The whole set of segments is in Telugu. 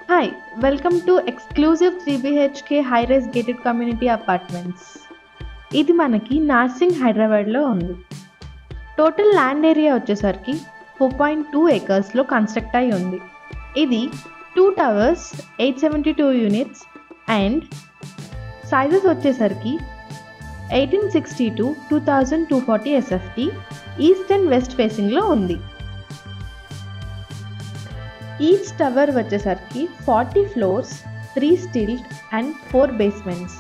Hi, welcome to exclusive 3 BHK high-rise gated community apartments. ఇది మనకి నార్సింగ్ హైదరాబాద్లో ఉంది. టోటల్ ల్యాండ్ ఏరియా వచ్చేసరికి 4.2 acres కన్స్ట్రక్ట్ అయి ఉంది. ఇది 2 towers, 872 units అండ్ సైజెస్ వచ్చేసరికి 1860 to 2240 SFT east and west ఫేసింగ్లో ఉంది. ఈచ్ టవర్ వచ్చేసరికి 40 floors, 3 స్టిల్ట్ అండ్ 4 basements.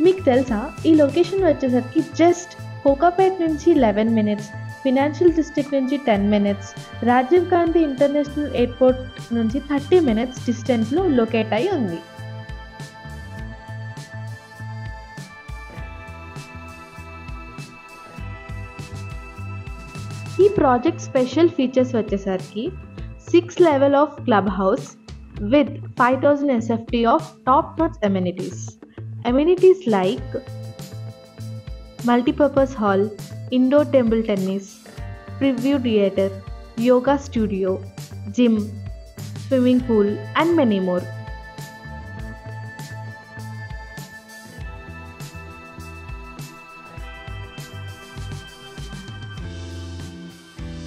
మీకు తెలుసా ఈ లొకేషన్ వచ్చేసరికి జస్ట్ కోకాపేట్ నుంచి 11 minutes, ఫినాన్షియల్ డిస్ట్రిక్ట్ నుంచి 10 minutes, Rajiv Gandhi international airport నుంచి 30 minutes డిస్టెన్స్లో లొకేట్ అయి ఉంది. ఈ ప్రాజెక్ట్ స్పెషల్ ఫీచర్స్ వచ్చేసరికి 6 level of club house with 5000 SFT of top notch amenities like multipurpose hall, indoor table tennis, preview theater, yoga studio, gym, swimming pool and many more.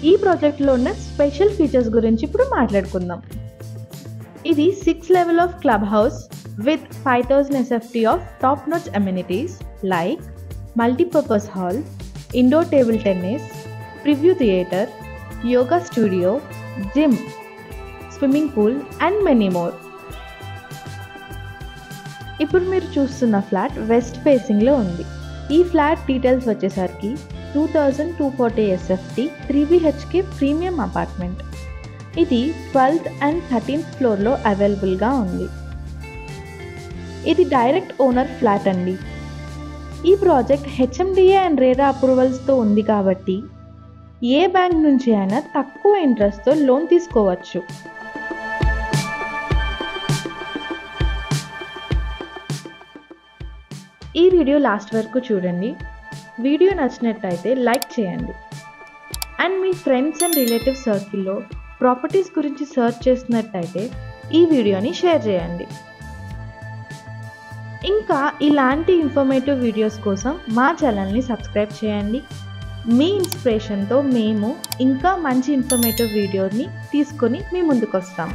ఈ ప్రాజెక్ట్లో ఉన్న స్పెషల్ ఫీచర్స్ గురించి ఇప్పుడు మాట్లాడుకుందాం. ఇది 6 level of club house with 5000 SFT of top notch amenities like multipurpose hall, indoor table tennis, preview theater, yoga studio, gym, swimming pool and many more. ఇప్పుడు మీరు చూస్తున్న ఫ్లాట్ వెస్ట్ ఫేసింగ్లో ఉంది. ఈ ఫ్లాట్ డీటెయిల్స్ వచ్చేసరికి 2240 SFT 3 BHK ప్రీమియం అపార్ట్మెంట్. ఇది 12th and 13th ఫ్లోర్లో అవైలబుల్గా ఉంది. ఇది డైరెక్ట్ ఓనర్ ఫ్లాట్ అండి. ఈ ప్రాజెక్ట్ HMDA అండ్ రేరా అప్రూవల్స్తో ఉంది కాబట్టి ఏ బ్యాంక్ నుంచి అయినా తక్కువ ఇంట్రెస్ట్తో లోన్ తీసుకోవచ్చు. ఈ వీడియో లాస్ట్ వరకు చూడండి. వీడియో నచ్చినట్టయితే లైక్ చేయండి and me friends and relative సర్కిల్లో ప్రాపర్టీస్ గురించి సర్చ్ చేసినట్టయితే ఈ వీడియోని షేర్ చేయండి. ఇంకా ఇలాంటి ఇన్ఫర్మేటివ్ వీడియోస్ కోసం మా ఛానల్ని సబ్స్క్రైబ్ చేయండి. మీ ఇన్స్పిరేషన్తో మేము ఇంకా మంచి ఇన్ఫర్మేటివ్ వీడియోని తీసుకొని మీ ముందుకు వస్తాం.